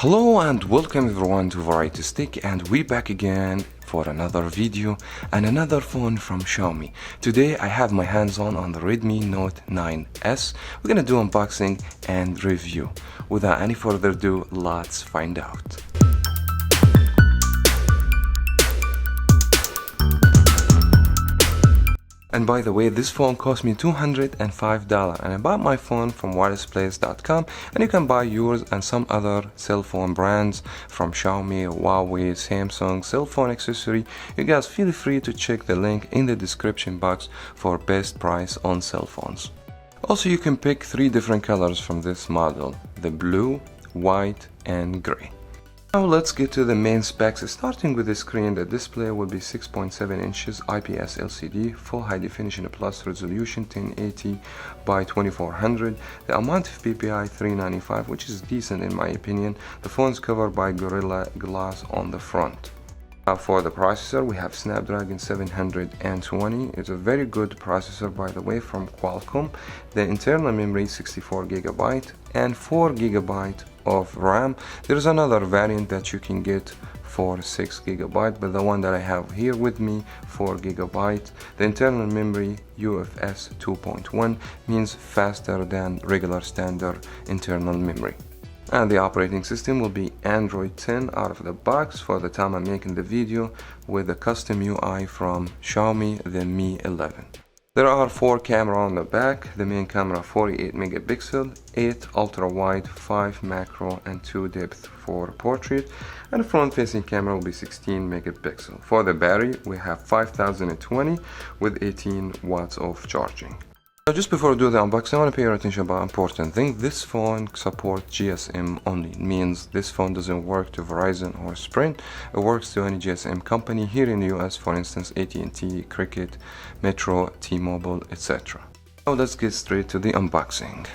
Hello and welcome everyone to Variety Stick, and we back again for another video and another phone from Xiaomi. Today I have my hands on the Redmi Note 9S. We're gonna do unboxing and review. Without any further ado, let's find out. And by the way, this phone cost me $205, and I bought my phone from wirelessplace.com, and you can buy yours and some other cell phone brands from Xiaomi, Huawei, Samsung, cell phone accessory. You guys feel free to check the link in the description box for best price on cell phones. Also, you can pick 3 different colors from this model: the blue, white and gray. Now let's get to the main specs, starting with the screen. The display will be 6.7 inches IPS LCD, full high definition plus resolution 1080 by 2400. The amount of PPI 395, which is decent in my opinion. The phone is covered by Gorilla Glass on the front. For the processor, we have Snapdragon 720. It's a very good processor, by the way, from Qualcomm. The internal memory 64 GB and 4 GB of RAM. There's another variant that you can get for 6 GB, but the one that I have here with me, 4 GB. The internal memory UFS 2.1 means faster than regular standard internal memory. And the operating system will be Android 10 out of the box for the time I'm making the video, with a custom UI from Xiaomi, the Mi 11. There are 4 cameras on the back. The main camera 48 megapixel, 8 ultra wide, 5 macro and 2 depth for portrait, and the front facing camera will be 16 megapixel. For the battery, we have 5020 with 18 watts of charging. So just before I do the unboxing, I want to pay your attention about an important thing. This phone supports GSM only. It means this phone doesn't work to Verizon or Sprint. It works to any GSM company here in the US, for instance AT&T, Cricket, Metro, T-Mobile, etc. Now let's get straight to the unboxing.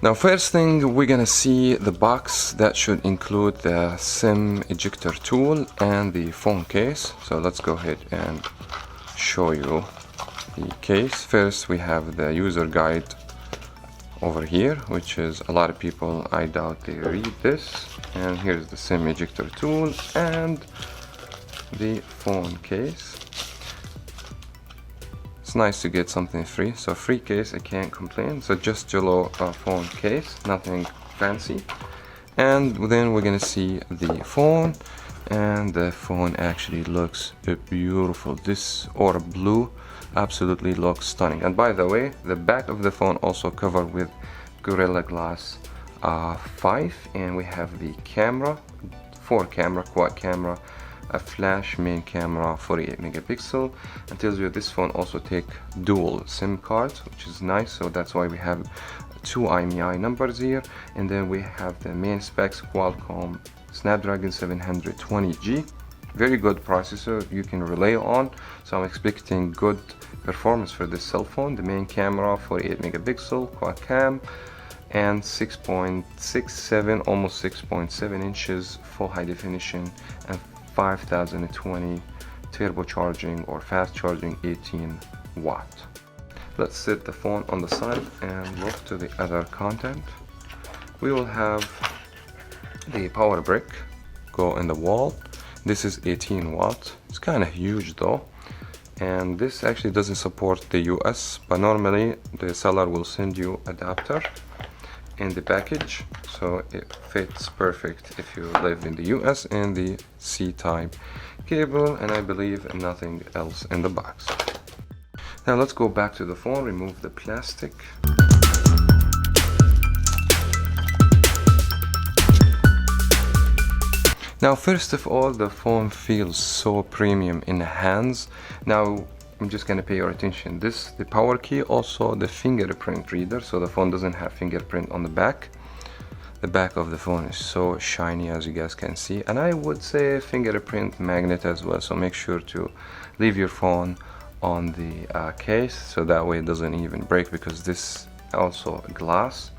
Now, first thing, we're gonna see the box that should include the SIM ejector tool and the phone case. So let's go ahead and show you the case. First, we have the user guide over here, which is a lot of people, I doubt they read this. And here's the SIM ejector tool and the phone case. It's nice to get something free, so free case, I can't complain. So just yellow phone case, nothing fancy. And then we're gonna see the phone, and the phone actually looks beautiful. This or blue absolutely looks stunning. And by the way, the back of the phone also covered with Gorilla Glass 5, and we have the camera, 4 camera, quad camera, a flash main camera 48 megapixel, and tells you this phone also take dual SIM cards, which is nice. So that's why we have 2 IMEI numbers here. And then we have the main specs: Qualcomm Snapdragon 720G, very good processor you can rely on, so I'm expecting good performance for this cell phone. The main camera 48 megapixel quad cam and 6.67 almost 6.7 inches full high definition, and 5020 turbocharging or fast charging 18 watt. Let's set the phone on the side and look to the other content. We will have the power brick go in the wall. This is 18 watt. It's kind of huge though, and this actually doesn't support the US, but normally the seller will send you adapter in the package, so it fits perfect if you live in the US, and the C-type cable, and I believe nothing else in the box. Now let's go back to the phone, remove the plastic. Now first of all, the phone feels so premium in the hands. Now I'm just gonna pay your attention. The power key, also the fingerprint reader, so the phone doesn't have fingerprint on the back. The back of the phone is so shiny, as you guys can see, and I would say fingerprint magnet as well. So make sure to leave your phone on the case, so that way it doesn't even break, because this also glass.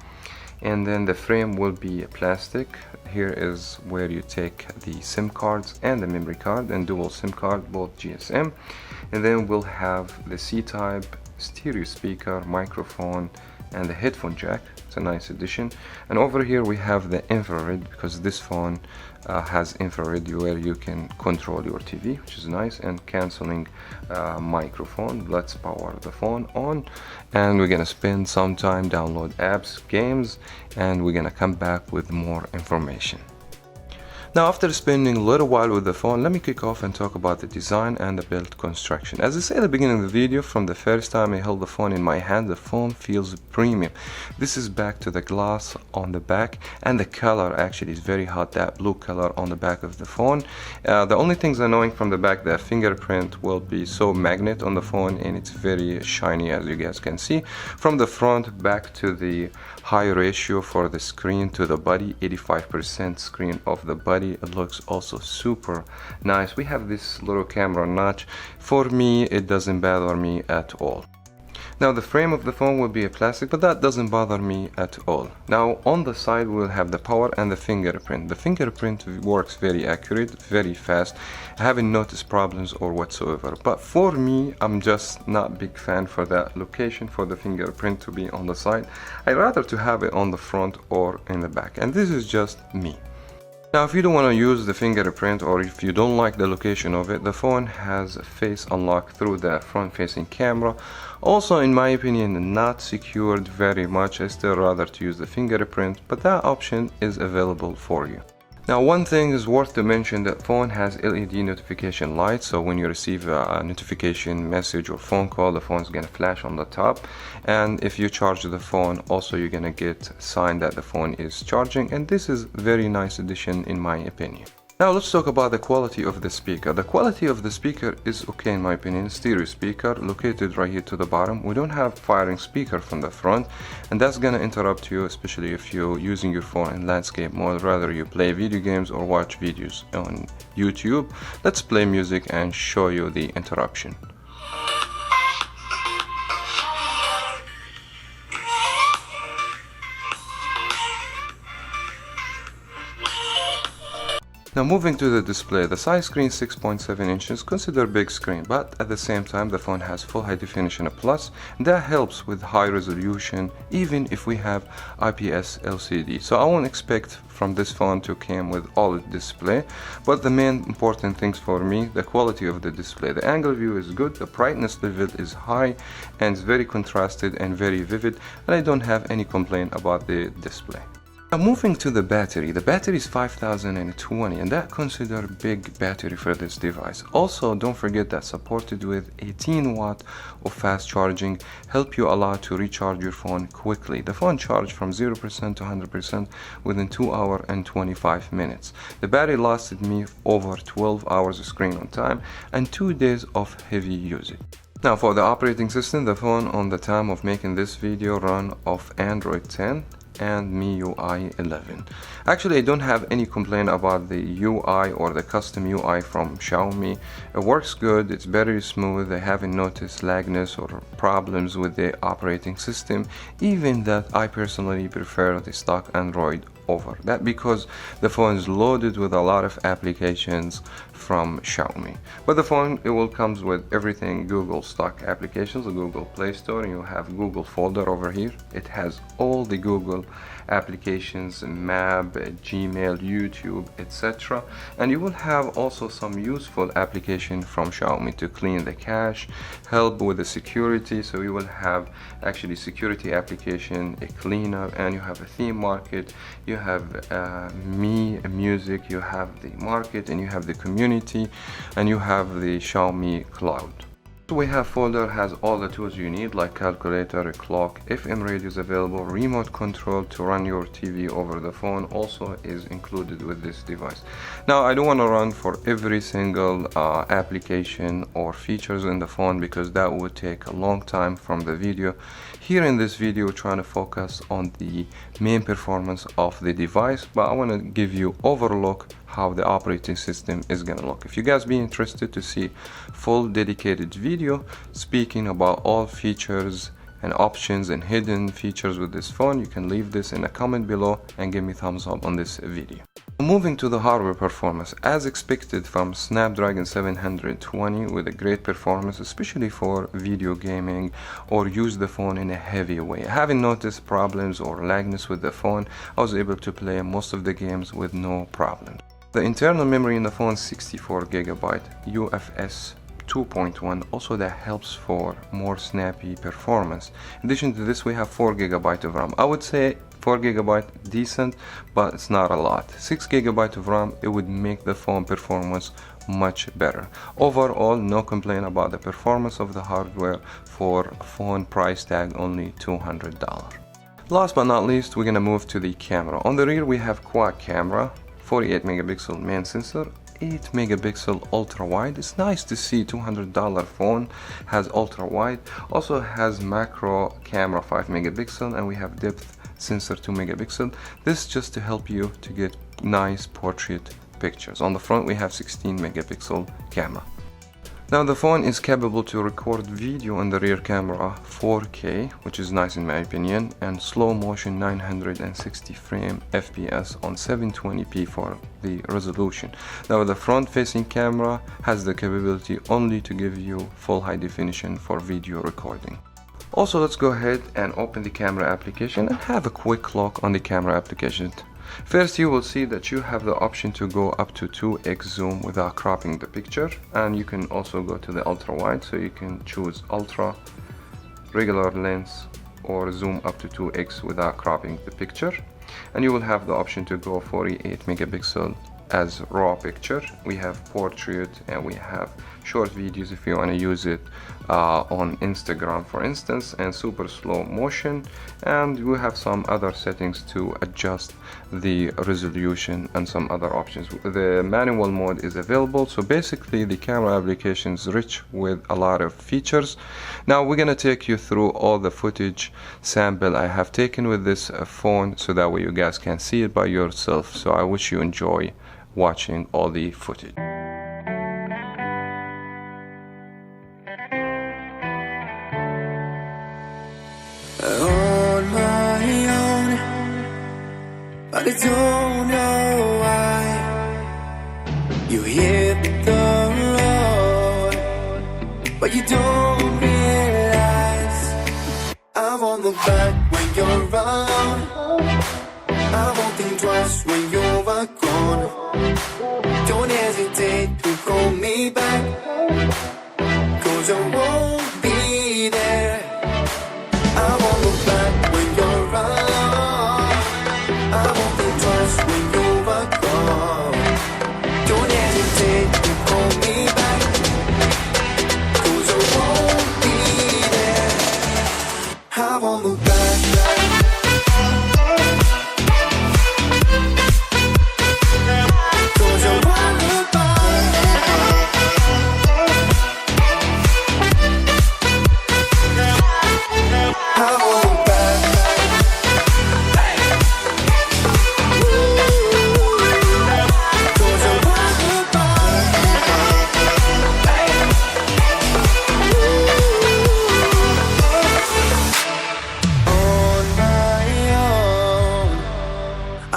And then the frame will be plastic, Here is where you take the SIM cards and the memory card and dual SIM card, both GSM. And then we'll have the C-type, stereo speaker, microphone, and the headphone jack. It's a nice addition. And over here we have the infrared, because this phone has infrared where you can control your TV, which is nice, and canceling microphone. Let's power the phone on, and we're gonna spend some time download apps, games, and we're gonna come back with more information. Now, after spending a little while with the phone, let me kick off and talk about the design and the build construction. As I said at the beginning of the video, from the first time I held the phone in my hand, the phone feels premium. This is back to the glass on the back, and the color actually is very hot, that blue color on the back of the phone. The only things annoying from the back, the fingerprint will be so magnet on the phone, and it's very shiny, as you guys can see. From the front back to the high ratio for the screen to the body, 85% screen of the body. It looks also super nice. We have this little camera notch. For me, it doesn't bother me at all. Now, the frame of the phone will be a plastic, but that doesn't bother me at all. Now, on the side we'll have the power and the fingerprint. The fingerprint works very accurate, very fast. I haven't noticed problems or whatsoever. But for me, I'm just not big fan for that location for the fingerprint to be on the side. I'd rather to have it on the front or in the back, and this is just me. Now, if you don't want to use the fingerprint, or if you don't like the location of it, the phone has face unlock through the front-facing camera. Also, in my opinion, not secured very much. I still rather to use the fingerprint, but that option is available for you. Now, one thing is worth to mention, that phone has LED notification light, so when you receive a notification message or phone call, the phone is gonna flash on the top. And if you charge the phone, also you're gonna get a sign that the phone is charging, and this is very nice addition in my opinion. Now let's talk about the quality of the speaker. The quality of the speaker is okay in my opinion. Stereo speaker located right here to the bottom. We don't have firing speaker from the front, and that's gonna interrupt you, especially if you're using your phone in landscape mode, rather you play video games or watch videos on YouTube. Let's play music and show you the interruption. Now, moving to the display, the size screen 6.7 inches, consider big screen, but at the same time the phone has full high definition plus. That helps with high resolution even if we have IPS LCD. So I won't expect from this phone to come with OLED display, but the main important things for me, the quality of the display. The angle view is good, the brightness level is high, and it's very contrasted and very vivid, and I don't have any complaint about the display. Now, moving to the battery is 5020, and that consider big battery for this device. Also, don't forget that supported with 18 watt of fast charging, help you a lot to recharge your phone quickly. The phone charged from 0% to 100% within 2 hours and 25 minutes. The battery lasted me over 12 hours of screen on time and 2 days of heavy usage. Now, for the operating system, the phone on the time of making this video run off Android 10 and MIUI 11. Actually, I don't have any complaint about the UI or the custom UI from Xiaomi. It works good, it's very smooth. I haven't noticed lagness or problems with the operating system, even that I personally prefer the stock Android over that, because the phone is loaded with a lot of applications from Xiaomi. But the phone, it will comes with everything Google stock applications, the Google Play Store, and you have Google folder over here. It has all the Google applications, Map, Gmail, YouTube, etc. And you will have also some useful application from Xiaomi to clean the cache, help with the security. So you will have actually security application, a cleaner, and you have a theme market, you have music, you have the market, and you have the community, and you have the Xiaomi cloud. So we have folder has all the tools you need, like calculator, a clock, FM radio is available, remote control to run your TV over the phone also is included with this device. Now, I don't want to run for every single application or features in the phone, because that would take a long time from the video. Here in this video, we're trying to focus on the main performance of the device, but I want to give you overlook how the operating system is gonna look. If you guys be interested to see full dedicated video speaking about all features and options and hidden features with this phone, you can leave this in a comment below and give me thumbs up on this video. Moving to the hardware performance, as expected from Snapdragon 720 with a great performance, especially for video gaming or use the phone in a heavy way. Having noticed problems or lagness with the phone, I was able to play most of the games with no problem. The internal memory in the phone is 64GB UFS 2.1, also that helps for more snappy performance. In addition to this, we have 4GB of RAM. I would say 4GB decent, but it's not a lot. 6GB of RAM, it would make the phone performance much better. Overall, no complaint about the performance of the hardware for a phone price tag only $200. Last but not least, we're gonna move to the camera. On the rear we have quad camera, 48 megapixel main sensor, 8 megapixel ultra wide. It's nice to see $200 phone has ultra wide. Also has macro camera 5 megapixel, and we have depth sensor 2 megapixel. This just to help you to get nice portrait pictures. On the front we have 16 megapixel camera. Now the phone is capable to record video on the rear camera 4K, which is nice in my opinion, and slow motion 960 frame FPS on 720p for the resolution. Now the front facing camera has the capability only to give you full high definition for video recording. Also, let's go ahead and open the camera application and have a quick look on the camera application. First, you will see that you have the option to go up to 2x zoom without cropping the picture, and you can also go to the ultra wide, so you can choose ultra, regular lens, or zoom up to 2x without cropping the picture. And you will have the option to go 48 megapixel as raw picture. We have portrait and we have short videos if you want to use it on Instagram for instance, and super slow motion, and we have some other settings to adjust the resolution and some other options. The manual mode is available, so basically the camera application is rich with a lot of features. Now we're gonna take you through all the footage sample I have taken with this phone, so that way you guys can see it by yourself. So I wish you enjoy watching all the footage. On my own, but I don't know why. You hit the road, but you don't realize I won't look back when you're around. I won't think twice when you're gone. Don't hesitate to call me back, 'cause I won't be there. I won't look back when you're around. I won't think twice when you're gone. Don't hesitate to call me back, 'cause I won't be there. I won't look back.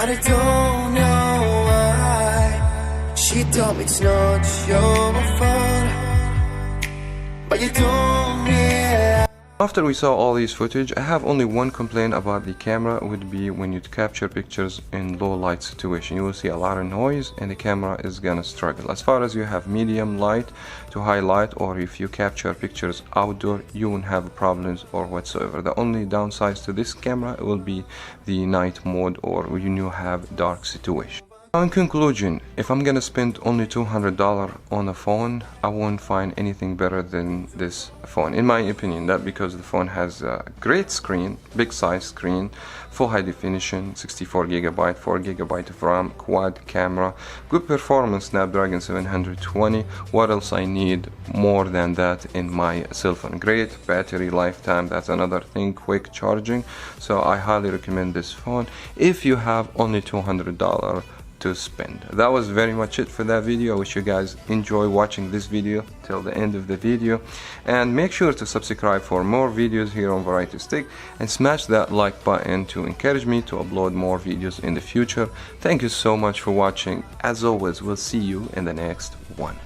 I don't know why. She told me it's not your fault, but you don't realize. After we saw all these footage, I have only one complaint about the camera. Would be when you capture pictures in low light situation, you will see a lot of noise and the camera is gonna struggle. As far as you have medium light to high light, or if you capture pictures outdoor, you won't have problems or whatsoever. The only downsides to this camera will be the night mode or when you have dark situation. Now in conclusion, if I'm gonna spend only $200 on a phone, I won't find anything better than this phone, in my opinion. That because the phone has a great screen, big size screen, full high definition, 64GB, 4GB of RAM, quad camera, good performance, Snapdragon 720. What else I need more than that in my cell phone? Great battery lifetime, that's another thing, quick charging. So I highly recommend this phone if you have only $200 to spend. That was very much it for that video. I wish you guys enjoy watching this video till the end of the video, and make sure to subscribe for more videos here on Variety Stick, and smash that like button to encourage me to upload more videos in the future. Thank you so much for watching. As always, we'll see you in the next one.